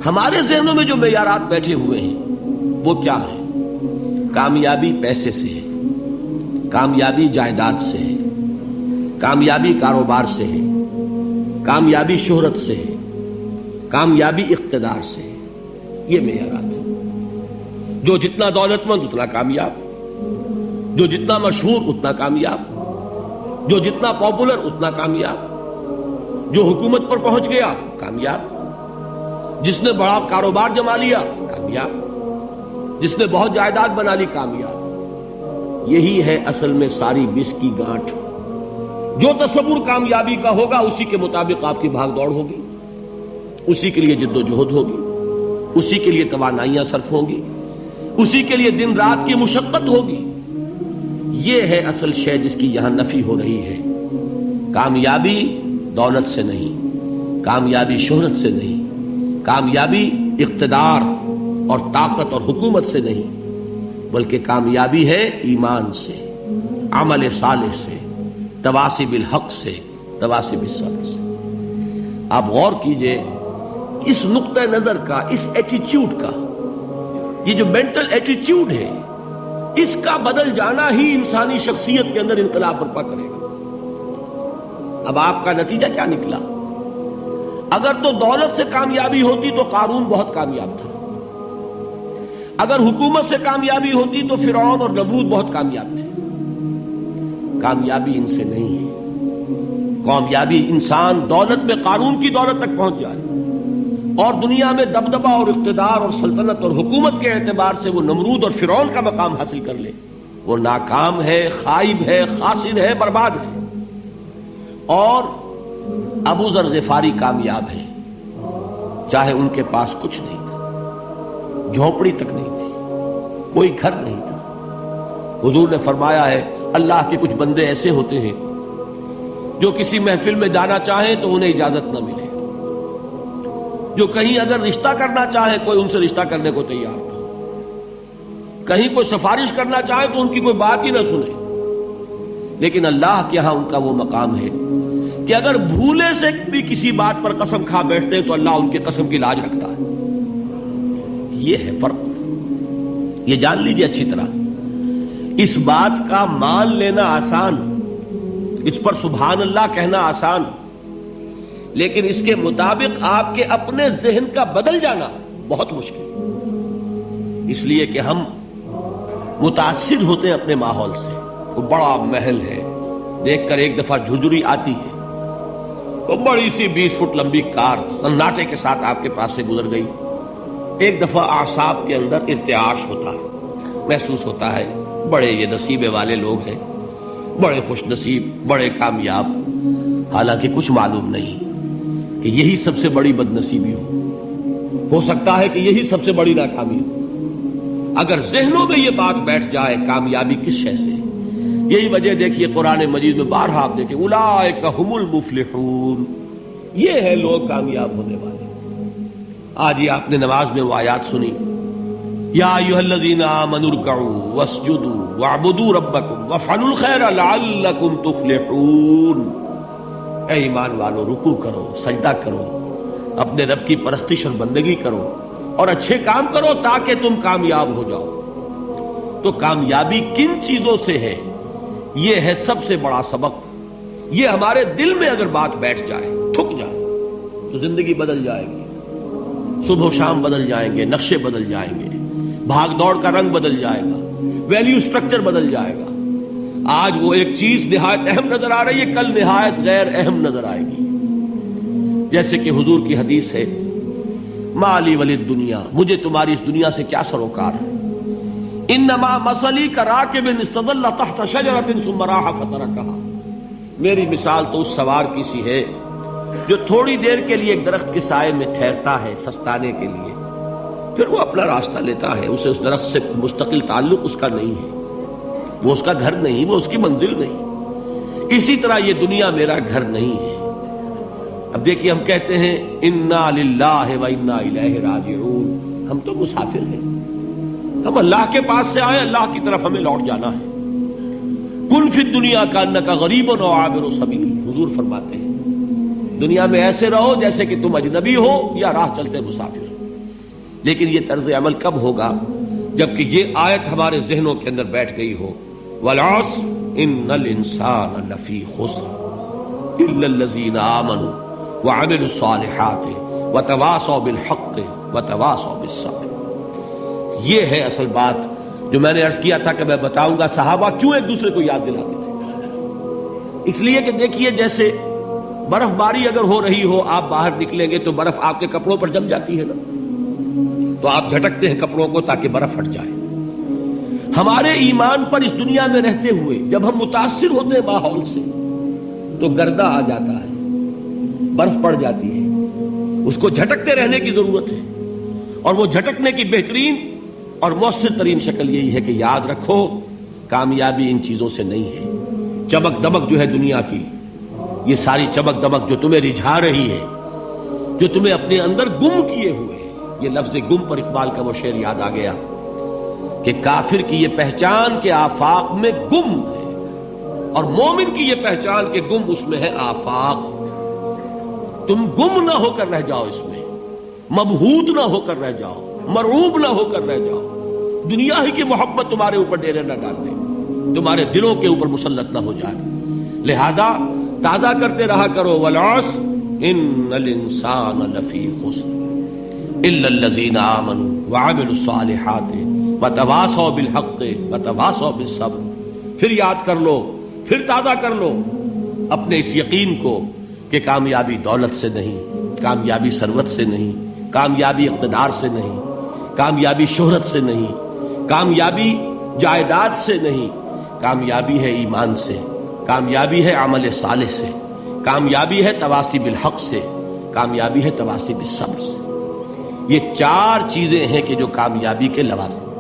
ہمارے ذہنوں میں جو معیارات بیٹھے ہوئے ہیں وہ کیا ہے؟ کامیابی پیسے سے ہے، کامیابی جائیداد سے ہے، کامیابی کاروبار سے ہے، کامیابی شہرت سے ہے، کامیابی اقتدار سے ہے. یہ معیارات ہیں. جو جتنا دولت مند اتنا کامیاب، جو جتنا مشہور اتنا کامیاب، جو جتنا پاپولر اتنا کامیاب، جو حکومت پر پہنچ گیا کامیاب، جس نے بڑا کاروبار جما لیا کامیاب، جس نے بہت جائیداد بنا لی کامیاب. یہی ہے اصل میں ساری بس کی گانٹھ. جو تصور کامیابی کا ہوگا اسی کے مطابق آپ کی بھاگ دوڑ ہوگی، اسی کے لیے جد و جہد ہوگی، اسی کے لیے توانائیاں صرف ہوں گی، اسی کے لیے دن رات کی مشقت ہوگی. یہ ہے اصل شے جس کی یہاں نفی ہو رہی ہے. کامیابی دولت سے نہیں، کامیابی شہرت سے نہیں، کامیابی اقتدار اور طاقت اور حکومت سے نہیں، بلکہ کامیابی ہے ایمان سے، عمل صالح سے، تواصی بالحق سے، تواصی بالصبر سے. آپ غور کیجئے اس نقطہ نظر کا، اس ایٹیچیوڈ کا، یہ جو مینٹل ایٹیچیوڈ ہے اس کا بدل جانا ہی انسانی شخصیت کے اندر انقلاب برپا کرے گا. اب آپ کا نتیجہ کیا نکلا؟ اگر تو دولت سے کامیابی ہوتی تو قارون بہت کامیاب تھا، اگر حکومت سے کامیابی ہوتی تو فرعون اور نمرود بہت کامیاب تھے. کامیابی ان سے نہیں ہے. کامیابی انسان دولت میں قارون کی دولت تک پہنچ جائے اور دنیا میں دبدبہ اور اقتدار اور سلطنت اور حکومت کے اعتبار سے وہ نمرود اور فرعون کا مقام حاصل کر لے، وہ ناکام ہے، خائب ہے، خاسر ہے، برباد ہے. اور ابو ذر غفاری کامیاب ہے، چاہے ان کے پاس کچھ نہیں تھا، جھونپڑی تک نہیں تھی، کوئی گھر نہیں تھا. حضور نے فرمایا ہے اللہ کے کچھ بندے ایسے ہوتے ہیں جو کسی محفل میں جانا چاہیں تو انہیں اجازت نہ ملے، جو کہیں اگر رشتہ کرنا چاہے کوئی ان سے رشتہ کرنے کو تیار نہ ہو، کہیں کوئی سفارش کرنا چاہے تو ان کی کوئی بات ہی نہ سنے. لیکن اللہ کے ہاں ان کا وہ مقام ہے کہ اگر بھولے سے بھی کسی بات پر قسم کھا بیٹھتے ہیں تو اللہ ان کے قسم کی لاج رکھتا ہے. یہ ہے فرق. یہ جان لیجیے اچھی طرح. اس بات کا مان لینا آسان، اس پر سبحان اللہ کہنا آسان، لیکن اس کے مطابق آپ کے اپنے ذہن کا بدل جانا بہت مشکل. اس لیے کہ ہم متاثر ہوتے ہیں اپنے ماحول سے. وہ بڑا محل ہے، دیکھ کر ایک دفعہ جھجری آتی ہے، وہ بڑی سی 20 فٹ لمبی کار سناٹے کے ساتھ آپ کے پاس سے گزر گئی. ایک دفعہ اعصاب کے اندر ارتعاش ہوتا ہے، محسوس ہوتا ہے بڑے یہ نصیبے والے لوگ ہیں، بڑے خوش نصیب، بڑے کامیاب. حالانکہ کچھ معلوم نہیں کہ یہی سب سے بڑی بد نصیبی ہو سکتا ہے کہ یہی سب سے بڑی ناکامی ہو. اگر ذہنوں میں یہ بات بیٹھ جائے کامیابی کس شے سے. یہی وجہ دیکھیے قرآن مجید میں بارہا آپ دیکھیں اولئک هم المفلحون، یہ ہے لوگ کامیاب ہونے والے. آج یہ آپ نے نماز میں وہ آیات سنی، یا ایھا الذین آمنوا ارکعوا واسجدوا واعبدوا ربکم وافعلوا الخیر لعلکم تفلحون. اے ایمان والو، رکوع کرو، سجدہ کرو، اپنے رب کی پرستش اور بندگی کرو اور اچھے کام کرو تاکہ تم کامیاب ہو جاؤ. تو کامیابی کن چیزوں سے ہے؟ یہ ہے سب سے بڑا سبق. یہ ہمارے دل میں اگر بات بیٹھ جائے، ٹھک جائے، تو زندگی بدل جائے گی. صبح و شام بدل جائیں گے، نقشے بدل جائیں گے، بھاگ دوڑ کا رنگ بدل جائے گا، ویلیو سٹرکچر بدل جائے گا. آج وہ ایک چیز نہایت اہم نظر آ رہی ہے، کل نہایت غیر اہم نظر آئے گی. جیسے کہ حضور کی حدیث ہے مالی ولد دنیا، مجھے تمہاری اس دنیا سے کیا سروکار ہے. انما مثلی کراکب استظل تحت شجرۃ ثم راح فترکها، میری مثال تو اس سوار کی سی ہے جو تھوڑی دیر کے لیے ایک درخت کے سائے میں ٹھہرتا ہے سستانے کے لیے، پھر وہ اپنا راستہ لیتا ہے. اسے اس درخت سے مستقل تعلق اس کا نہیں ہے، وہ اس کا گھر نہیں، وہ اس کی منزل نہیں. اسی طرح یہ دنیا میرا گھر نہیں ہے. اب دیکھیے ہم کہتے ہیں انا للہ و انا الیہ راجعون، ہم تو مسافر ہیں، ہم اللہ کے پاس سے آئے، اللہ کی طرف ہمیں لوٹ جانا ہے. کن فی الدنیا کانک غریب و عابر سبیل، حضور فرماتے ہیں دنیا میں ایسے رہو جیسے کہ تم اجنبی ہو یا راہ چلتے مسافر. لیکن یہ طرز عمل کب ہوگا؟ جبکہ یہ آیت ہمارے ذہنوں کے اندر بیٹھ گئی ہو، والعصر ان الانسان لفی خسر الا الذین آمنوا وعملوا الصالحات وتواصوا بالحق وتواصوا بالصبر۔ یہ ہے اصل بات جو میں نے عرض کیا تھا کہ میں بتاؤں گا صحابہ کیوں ایک دوسرے کو یاد دلاتے تھے۔ اس لیے کہ دیکھیے جیسے برف باری اگر ہو رہی ہو، آپ باہر نکلیں گے تو برف آپ کے کپڑوں پر جم جاتی ہے نا، تو آپ جھٹکتے ہیں کپڑوں کو تاکہ برف ہٹ جائے۔ ہمارے ایمان پر اس دنیا میں رہتے ہوئے جب ہم متاثر ہوتے ہیں ماحول سے تو گردہ آ جاتا ہے، برف پڑ جاتی ہے، اس کو جھٹکتے رہنے کی ضرورت ہے۔ اور وہ جھٹکنے کی بہترین اور مؤثر ترین شکل یہی ہے کہ یاد رکھو کامیابی ان چیزوں سے نہیں ہے۔ چمک دمک جو ہے دنیا کی، یہ ساری چمک دمک جو تمہیں رجھا رہی ہے، جو تمہیں اپنے اندر گم کیے ہوئے ہے، یہ لفظ گم پر اقبال کا وہ شعر یاد آ گیا کہ کافر کی یہ پہچان کے آفاق میں گم ہے، اور مومن کی یہ پہچان کے گم اس میں ہے آفاق۔ تم گم نہ ہو کر رہ جاؤ، اس میں مبہوت نہ ہو کر رہ جاؤ، مرعوب نہ ہو کر رہ جاؤ، دنیا ہی کی محبت تمہارے اوپر ڈیرے نہ ڈال دے، تمہارے دلوں کے اوپر مسلط نہ ہو جائے۔ لہذا تازہ کرتے رہا کرو، والعصر ان الانسان لفی خسر الا الذین آمنوا وعملوا الصالحات وتواصوا بالحق وتواصوا بالصبر۔ پھر یاد کر لو، پھر تازہ کر لو اپنے اس یقین کو کہ کامیابی دولت سے نہیں، کامیابی ثروت سے نہیں، کامیابی اقتدار سے نہیں، کامیابی شہرت سے نہیں، کامیابی جائیداد سے نہیں، کامیابی ہے ایمان سے، کامیابی ہے عمل صالح سے، کامیابی ہے تواصی بالحق سے، کامیابی ہے تواصی بالصبر سے۔ یہ چار چیزیں ہیں کہ جو کامیابی کے لوازم